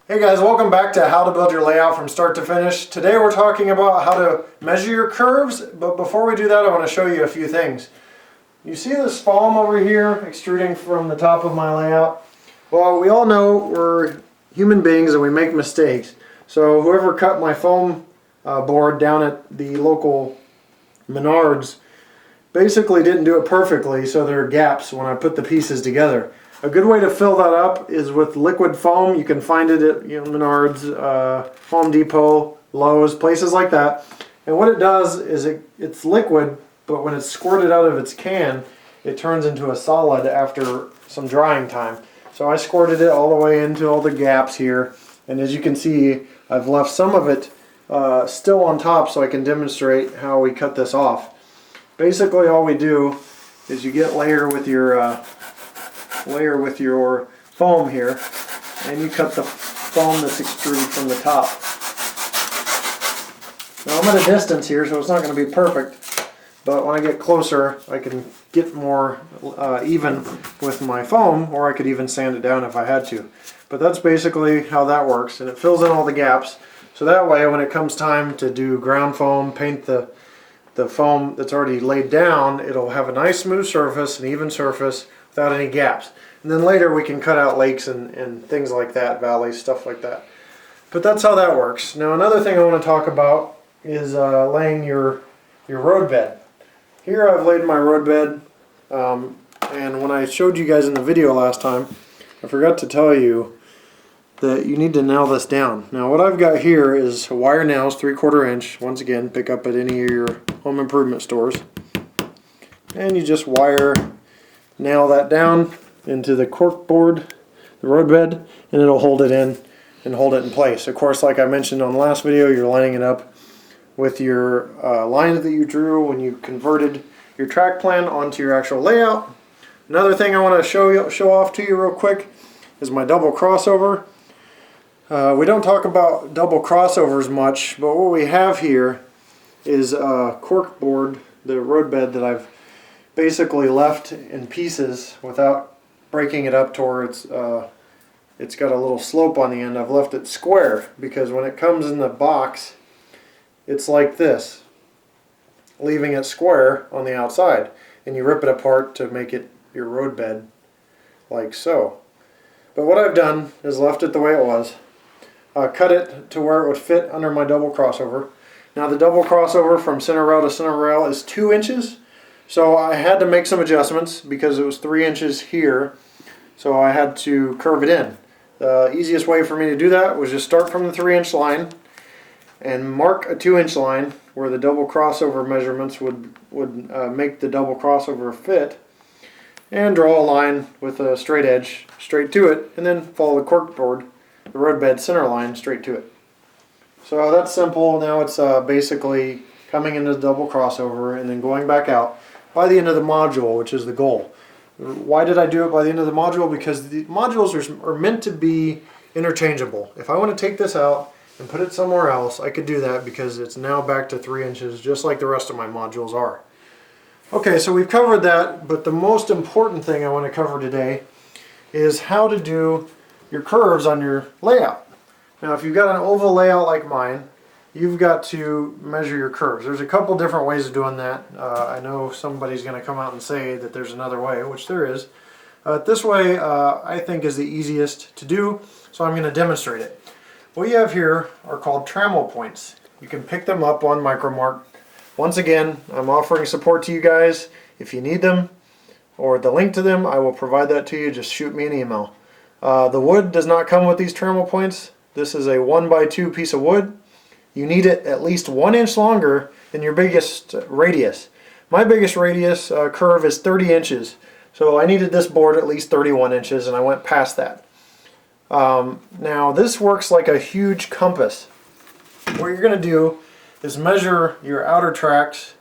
Hey guys, welcome back to How to Build Your Layout from Start to Finish. Today we're talking about how to measure your curves, but before we do that I want to show you a few things. You see this foam over here extruding from the top of my layout? Well, we all know we're human beings and we make mistakes. So whoever cut my foam board down at the local Menards basically didn't do it perfectly, so there are gaps when I put the pieces together. A good way to fill that up is with liquid foam. You can find it at Menards, Home Depot, Lowe's, places like that. And what it does is it's liquid, but when it's squirted out of its can, it turns into a solid after some drying time. So I squirted it all the way into all the gaps here, and as you can see, I've left some of it still on top so I can demonstrate how we cut this off. Basically all we do is you get layer with your foam here, and you cut the foam that's extruded from the top. Now I'm at a distance here, so it's not going to be perfect, but when I get closer I can get more even with my foam, or I could even sand it down if I had to. But that's basically how that works, and it fills in all the gaps, so that way when it comes time to do ground foam, paint the foam that's already laid down, it'll have a nice smooth surface, an even surface, without any gaps. And then later we can cut out lakes and things like that, valleys, stuff like that. But that's how that works. Now another thing I want to talk about is laying your roadbed. Here I've laid my roadbed, and when I showed you guys in the video last time, I forgot to tell you that you need to nail this down. Now what I've got here is wire nails, 3/4 inch, once again pick up at any of your home improvement stores, and you just nail that down into the cork board, the roadbed, and it'll hold it in and hold it in place. Of course, like I mentioned on the last video, you're lining it up with your lines that you drew when you converted your track plan onto your actual layout. Another thing I want to show off to you real quick is my double crossover. We don't talk about double crossovers much, but what we have here is a cork board, the roadbed that I've basically left in pieces without breaking it up to where it's got a little slope on the end. I've left it square because when it comes in the box it's like this, leaving it square on the outside, and you rip it apart to make it your roadbed like so. But what I've done is left it the way it was, cut it to where it would fit under my double crossover. Now the double crossover from center rail to center rail is 2 inches. So I had to make some adjustments because it was 3 inches here, so I had to curve it in. The easiest way for me to do that was just start from the 3-inch line and mark a 2-inch line where the double crossover measurements would make the double crossover fit, and draw a line with a straight edge straight to it, and then follow the cork board, the roadbed center line, straight to it. So that's simple. Now it's basically coming into the double crossover and then going back out by the end of the module, which is the goal. Why did I do it by the end of the module? Because the modules are meant to be interchangeable. If I want to take this out and put it somewhere else, I could do that because it's now back to 3 inches, just like the rest of my modules are. Okay, so we've covered that, but the most important thing I want to cover today is how to do your curves on your layout. Now if you've got an oval layout like mine, you've got to measure your curves. There's a couple different ways of doing that. I know somebody's going to come out and say that there's another way, which there is. This way I think is the easiest to do, so I'm going to demonstrate it. What you have here are called trammel points. You can pick them up on Micromark. Once again, I'm offering support to you guys. If you need them or the link to them, I will provide that to you. Just shoot me an email. The wood does not come with these trammel points. This is a 1x2 piece of wood. You need it at least 1 inch longer than your biggest radius. My biggest radius curve is 30 inches, so I needed this board at least 31 inches, and I went past that. Now this works like a huge compass. What you're going to do is measure your outer tracks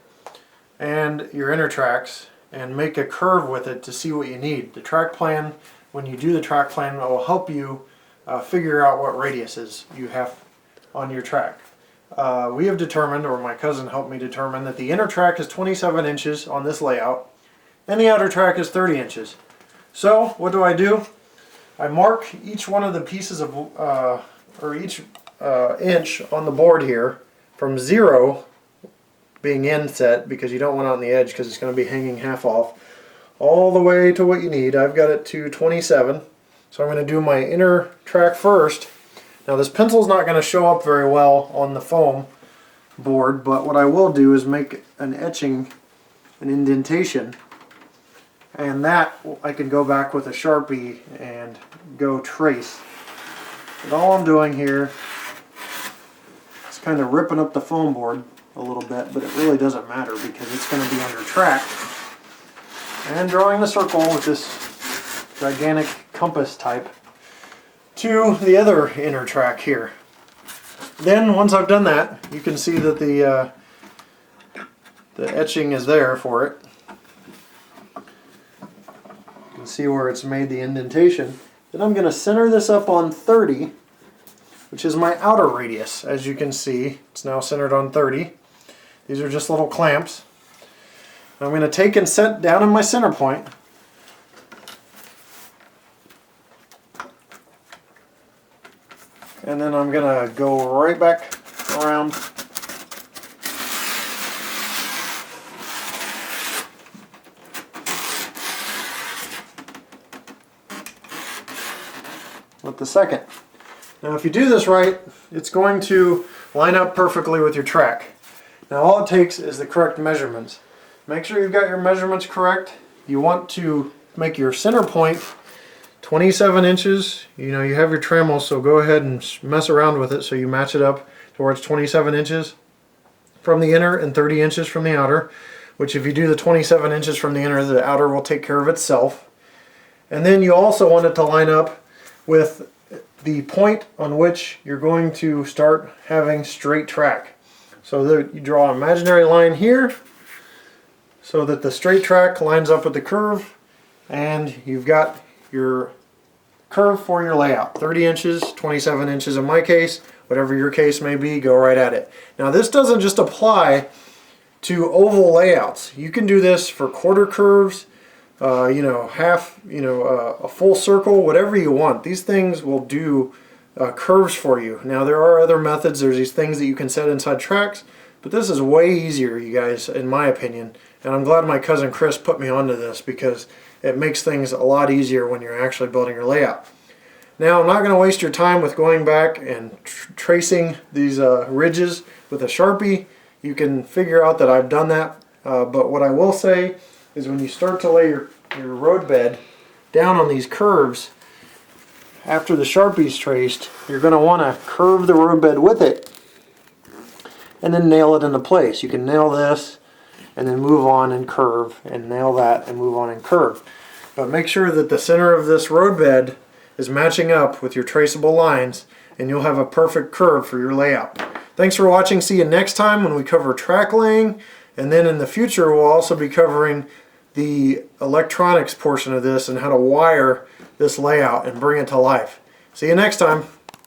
and your inner tracks and make a curve with it to see what you need. The track plan, when you do the track plan, it will help you figure out what radiuses you have on your track. We have determined, or my cousin helped me determine, that the inner track is 27 inches on this layout and the outer track is 30 inches. So what do? I mark each one of the pieces of or each inch on the board here, from 0 being inset, because you don't want it on the edge because it's going to be hanging half off, all the way to what you need. I've got it to 27. So I'm going to do my inner track first. Now this pencil's not going to show up very well on the foam board, but what I will do is make an etching, an indentation, and that I can go back with a Sharpie and go trace. And all I'm doing here is kind of ripping up the foam board a little bit, but it really doesn't matter because it's going to be under track. And drawing the circle with this gigantic compass type to the other inner track here. Then once I've done that, you can see that the etching is there for it. You can see where it's made the indentation. Then I'm going to center this up on 30, which is my outer radius. As you can see, it's now centered on 30. These are just little clamps. I'm going to take and set down in my center point. And then I'm going to go right back around. With the second. Now if you do this right, it's going to line up perfectly with your track. Now all it takes is the correct measurements. Make sure you've got your measurements correct. You want to make your center point 27 inches. You know, you have your trammel, so go ahead and mess around with it so you match it up to where it's 27 inches from the inner and 30 inches from the outer, which if you do the 27 inches from the inner, the outer will take care of itself. And then you also want it to line up with the point on which you're going to start having straight track. So that you draw an imaginary line here so that the straight track lines up with the curve, and you've got your curve for your layout. 30 inches, 27 inches in my case, whatever your case may be, go right at it. Now this doesn't just apply to oval layouts. You can do this for quarter curves, half, a full circle, whatever you want. These things will do curves for you. Now there are other methods. There's these things that you can set inside tracks, but this is way easier, you guys, in my opinion. And I'm glad my cousin Chris put me onto this because it makes things a lot easier when you're actually building your layout. Now I'm not going to waste your time with going back and tracing these ridges with a Sharpie. You can figure out that I've done that, but what I will say is when you start to lay your roadbed down on these curves, after the Sharpie's traced, you're going to want to curve the roadbed with it and then nail it into place. You can nail this and then move on and curve, and nail that and move on and curve. But make sure that the center of this roadbed is matching up with your traceable lines, and you'll have a perfect curve for your layout. Thanks for watching. See you next time when we cover track laying, and then in the future we'll also be covering the electronics portion of this and how to wire this layout and bring it to life. See you next time.